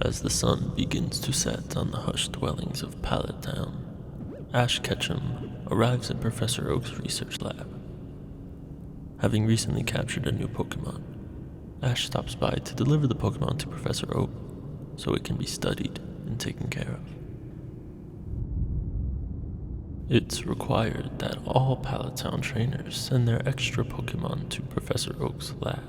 As the sun begins to set on the hushed dwellings of Pallet Town, Ash Ketchum arrives at Professor Oak's research lab. Having recently captured a new Pokemon, Ash stops by to deliver the Pokemon to Professor Oak so it can be studied and taken care of. It's required that all Pallet Town trainers send their extra Pokemon to Professor Oak's lab.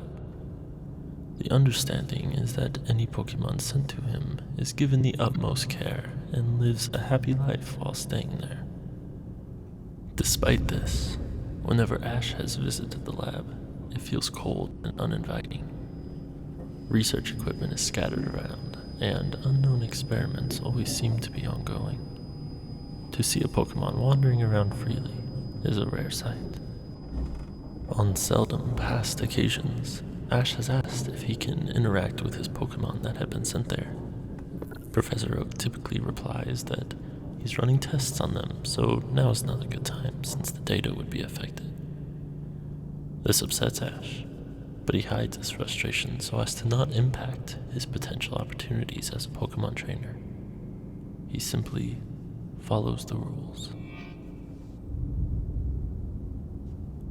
The understanding is that any Pokemon sent to him is given the utmost care and lives a happy life while staying there. Despite this, whenever Ash has visited the lab, it feels cold and uninviting. Research equipment is scattered around, and unknown experiments always seem to be ongoing. To see a Pokemon wandering around freely is a rare sight. On seldom past occasions, Ash has asked if he can interact with his Pokemon that had been sent there. Professor Oak typically replies that he's running tests on them, so now is not a good time since the data would be affected. This upsets Ash, but he hides his frustration so as to not impact his potential opportunities as a Pokemon trainer. He simply follows the rules.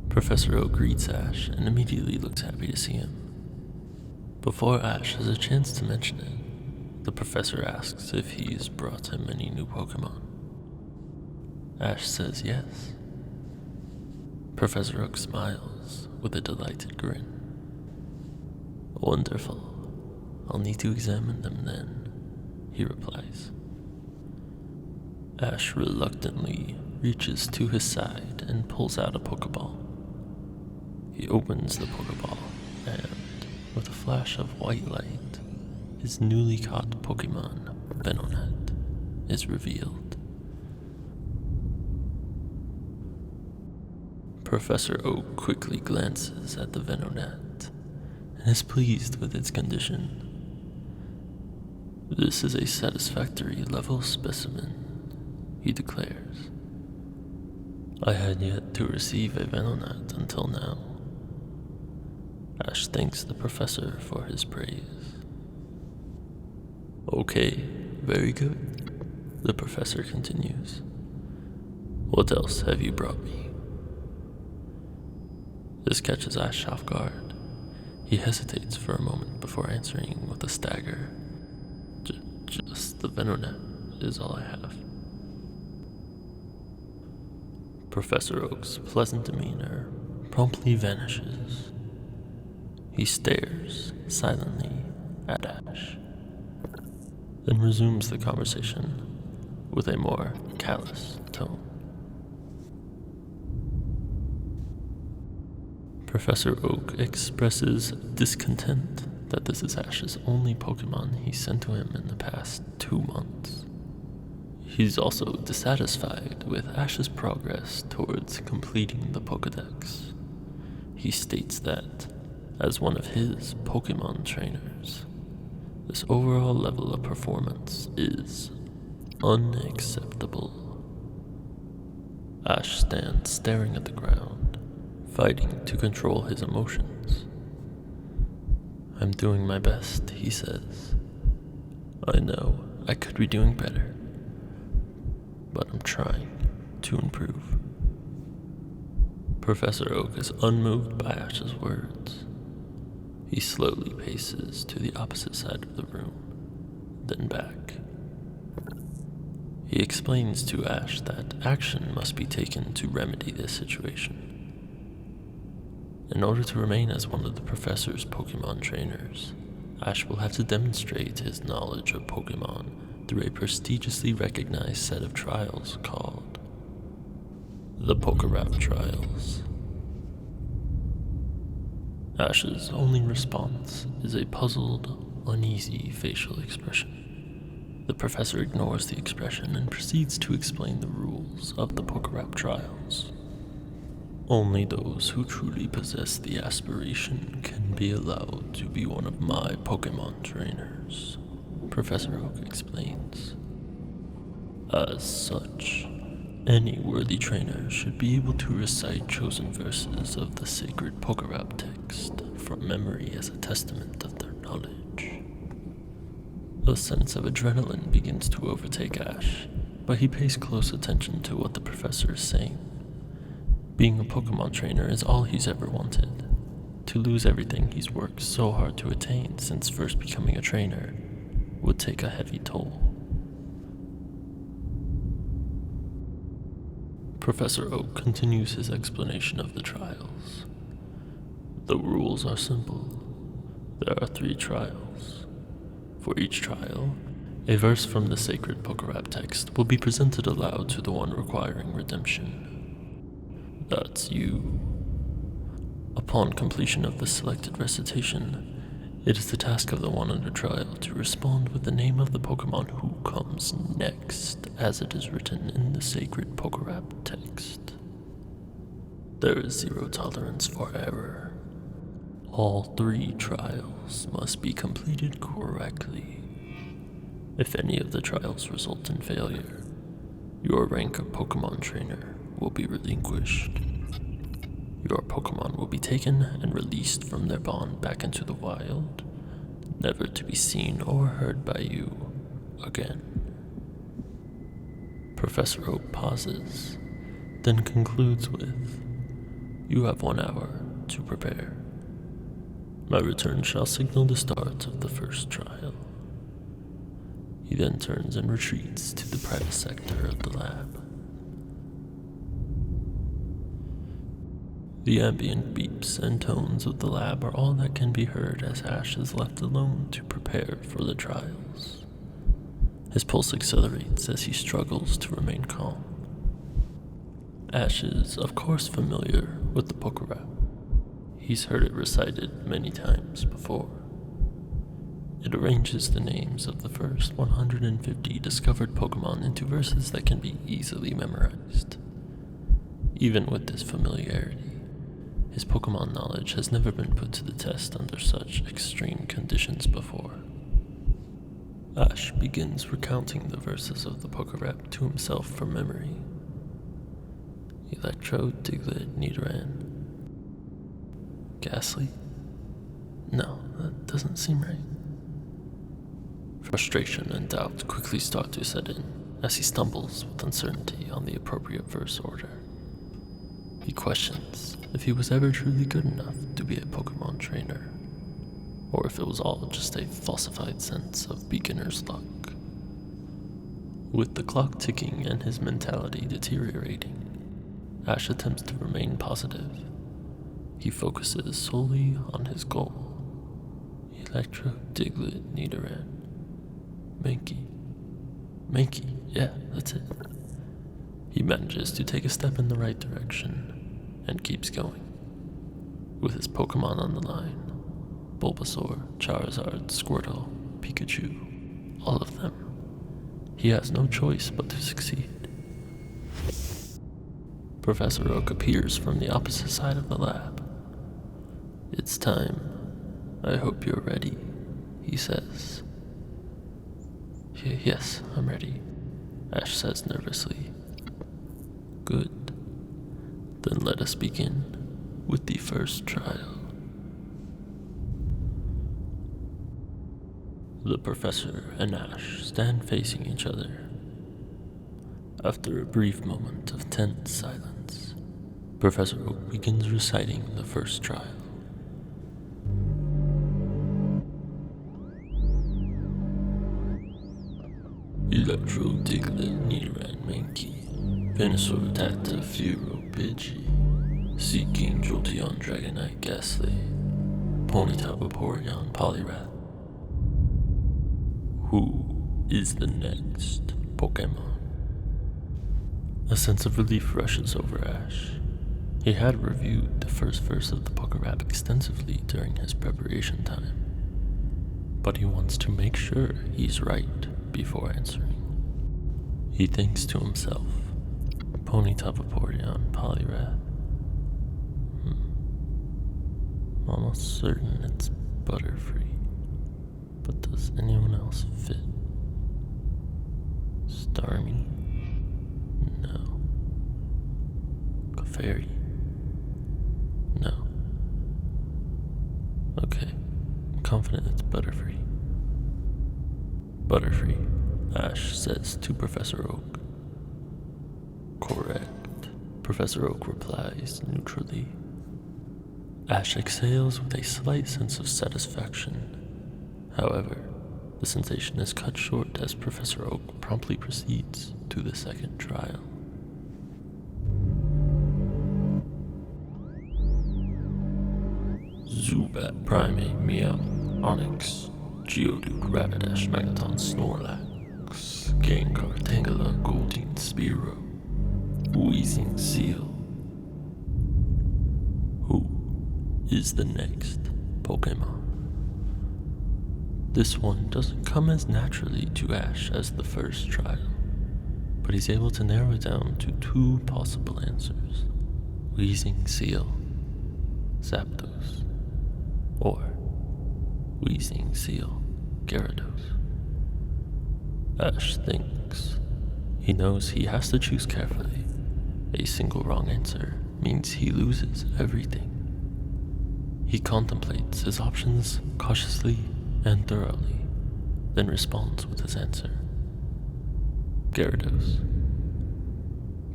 Professor Oak greets Ash and immediately looks happy to see him. Before Ash has a chance to mention it, the professor asks if he's brought him any new Pokemon. Ash says yes. Professor Oak smiles with a delighted grin. Wonderful. I'll need to examine them then, he replies. Ash reluctantly reaches to his side and pulls out a Pokeball. He opens the Pokeball, and with a flash of white light, his newly caught Pokemon, Venonat, is revealed. Professor Oak quickly glances at the Venonat and is pleased with its condition. This is a satisfactory level specimen, he declares. I had yet to receive a Venonat until now. Ash thanks the professor for his praise. Okay, very good, the professor continues. What else have you brought me? This catches Ash off guard. He hesitates for a moment before answering with a stagger. Just the Venonat is all I have. Professor Oak's pleasant demeanor promptly vanishes. He stares silently at Ash, then resumes the conversation with a more callous tone. Professor Oak expresses discontent that this is Ash's only Pokemon he sent to him in the past 2 months. He's also dissatisfied with Ash's progress towards completing the Pokédex. He states that, as one of his Pokemon trainers, this overall level of performance is unacceptable. Ash stands staring at the ground, fighting to control his emotions. I'm doing my best, he says. I know I could be doing better, but I'm trying to improve. Professor Oak is unmoved by Ash's words. He slowly paces to the opposite side of the room, then back. He explains to Ash that action must be taken to remedy this situation. In order to remain as one of the professor's Pokemon trainers, Ash will have to demonstrate his knowledge of Pokemon through a prestigiously recognized set of trials called the PokéRap Trials. Ash's only response is a puzzled, uneasy facial expression. The professor ignores the expression and proceeds to explain the rules of the PokéRap Trials. Only those who truly possess the aspiration can be allowed to be one of my Pokemon trainers, Professor Oak explains. As such, any worthy trainer should be able to recite chosen verses of the sacred PokéRap text from memory as a testament of their knowledge. A sense of adrenaline begins to overtake Ash, but he pays close attention to what the professor is saying. Being a Pokemon trainer is all he's ever wanted. To lose everything he's worked so hard to attain since first becoming a trainer would take a heavy toll. Professor Oak continues his explanation of the trials. The rules are simple. There are 3 trials. For each trial, a verse from the sacred PokeRap text will be presented aloud to the one requiring redemption. That's you. Upon completion of the selected recitation, it is the task of the one under trial to respond with the name of the Pokemon who comes next, as it is written in the sacred PokeRap text. There is 0 tolerance for error. All 3 trials must be completed correctly. If any of the trials result in failure, your rank of Pokemon trainer will be relinquished. Your Pokemon will be taken and released from their bond back into the wild, never to be seen or heard by you again. Professor Oak pauses, then concludes with, "You have 1 hour to prepare. My return shall signal the start of the first trial." He then turns and retreats to the private sector of the lab. The ambient beeps and tones of the lab are all that can be heard as Ash is left alone to prepare for the trials. His pulse accelerates as he struggles to remain calm. Ash is, of course, familiar with the PokeRap. He's heard it recited many times before. It arranges the names of the first 150 discovered Pokemon into verses that can be easily memorized. Even with this familiarity, his Pokemon knowledge has never been put to the test under such extreme conditions before. Ash begins recounting the verses of the PokeRap to himself from memory. Electro, Diglett, Nidoran. Ghastly? No, that doesn't seem right. Frustration and doubt quickly start to set in as he stumbles with uncertainty on the appropriate verse order. He questions if he was ever truly good enough to be a Pokemon trainer, or if it was all just a falsified sense of beginner's luck. With the clock ticking and his mentality deteriorating, Ash attempts to remain positive. He focuses solely on his goal. Electro, Diglett, Nidoran, Mankey, yeah, that's it. He manages to take a step in the right direction and keeps going. With his Pokemon on the line, Bulbasaur, Charizard, Squirtle, Pikachu, all of them, he has no choice but to succeed. Professor Oak appears from the opposite side of the lab. "It's time. I hope you're ready," he says. Yes, I'm ready," Ash says nervously. "Good. Then let us begin with the first trial." The professor and Ash stand facing each other. After a brief moment of tense silence, Professor Oak begins reciting the first trial. Electro, Diglett, Nidoran, Mankey, Venusaur, Tata, Furo, Pidgey, Seeking, Jolteon, Dragonite, Ghastly, Ponyta, Vaporeon, Poliwrath. Who is the next Pokemon? A sense of relief rushes over Ash. He had reviewed the first verse of the PokeRap extensively during his preparation time, but he wants to make sure he's right before answering. He thinks to himself, Ponyta, Vaporeon, Poliwrath. I'm almost certain it's Butterfree, but does anyone else fit? Starmie? No. Clefairy? No. Okay, I'm confident it's Butterfree. Butterfree, Ash says to Professor Oak. Correct, Professor Oak replies neutrally. Ash exhales with a slight sense of satisfaction. However, the sensation is cut short as Professor Oak promptly proceeds to the second trial. Zubat, Primate, Meow, Onyx, Geodude, Rapidash, Magneton, Snorlax, Gengar, Tangela, Goldeen, Spearow, Weezing, Seal. Who is the next Pokemon? This one doesn't come as naturally to Ash as the first trial, but he's able to narrow it down to two possible answers: Weezing, Seal, Zapdos, or Weezing, Seal, Gyarados. Ash thinks. He knows he has to choose carefully. A single wrong answer means he loses everything. He contemplates his options cautiously and thoroughly, then responds with his answer. Gyarados.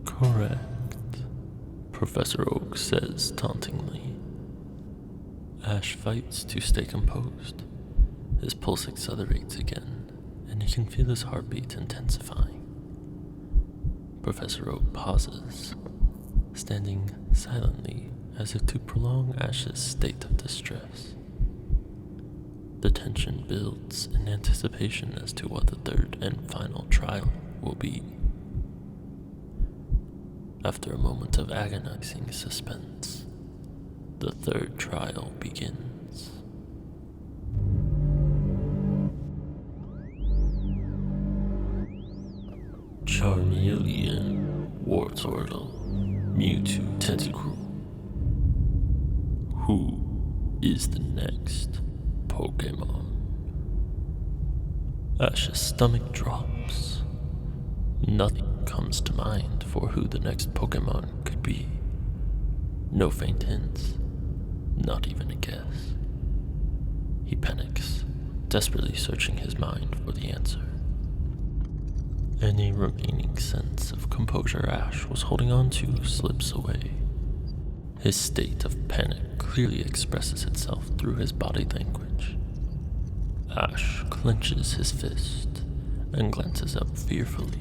Correct, Professor Oak says tauntingly. Ash fights to stay composed. His pulse accelerates again, and he can feel his heartbeat intensifying. Professor Oak pauses, standing silently as if to prolong Ash's state of distress. The tension builds in anticipation as to what the third and final trial will be. After a moment of agonizing suspense, the third trial begins. Charmeleon, Wartortle, Mewtwo, Tentacruel. Who is the next Pokemon? Ash's stomach drops. Nothing comes to mind for who the next Pokemon could be. No faint hints, not even a guess. He panics, desperately searching his mind for the answer. Any remaining sense of composure Ash was holding on to slips away. His state of panic clearly expresses itself through his body language. Ash clenches his fist and glances up fearfully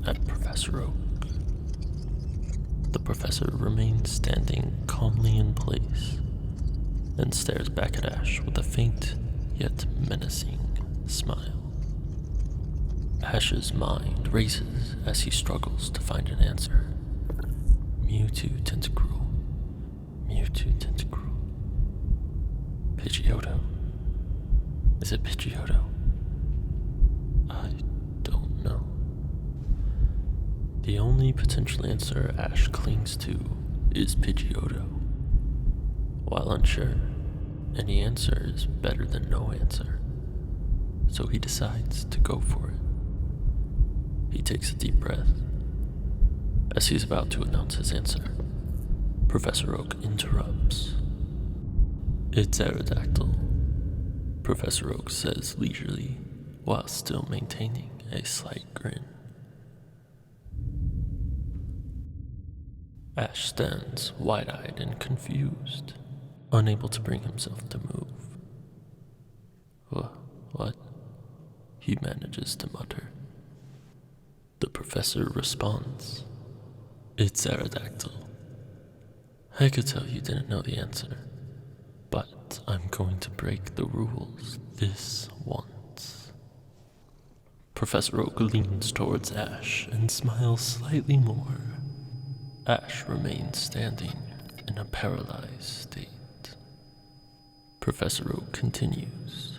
at Professor Oak. The professor remains standing calmly in place and stares back at Ash with a faint yet menacing smile. Ash's mind races as he struggles to find an answer. Mewtwo, Tentacruel. Mewtwo, Tentacruel. Pidgeotto. Is it Pidgeotto? I don't know. The only potential answer Ash clings to is Pidgeotto. While unsure, any answer is better than no answer, so he decides to go for it. He takes a deep breath. As he's about to announce his answer, Professor Oak interrupts. It's Aerodactyl, Professor Oak says leisurely, while still maintaining a slight grin. Ash stands wide-eyed and confused, unable to bring himself to move. What? He manages to mutter. The professor responds. It's Aerodactyl. I could tell you didn't know the answer, but I'm going to break the rules this once. Professor Oak leans towards Ash and smiles slightly more. Ash remains standing in a paralyzed state. Professor Oak continues.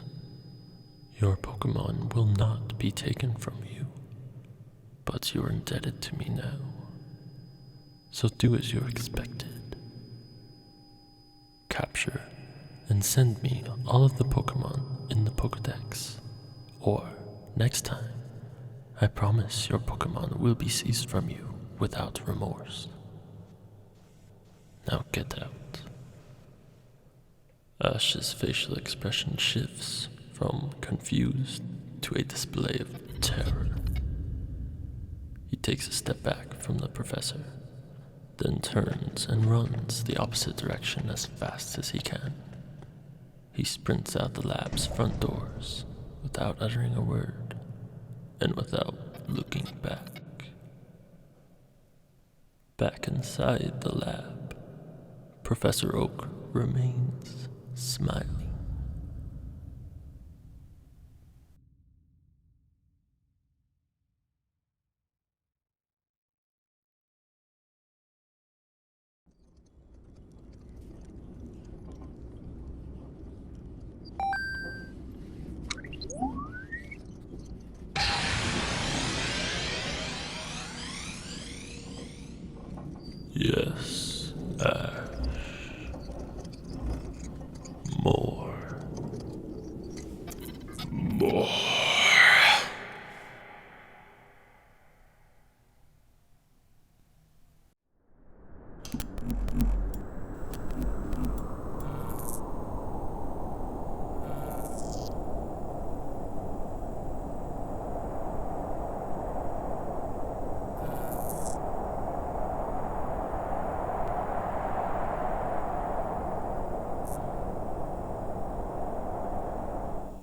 Your Pokemon will not be taken from you, but you're indebted to me now. So do as you're expected. Capture and send me all of the Pokemon in the Pokedex, or next time, I promise your Pokemon will be seized from you without remorse. Now get out. Ash's facial expression shifts from confused to a display of terror. He takes a step back from the professor, then turns and runs the opposite direction as fast as he can. He sprints out the lab's front doors without uttering a word and without looking back. Back inside the lab, Professor Oak remains smiling. Yes, Ash. More.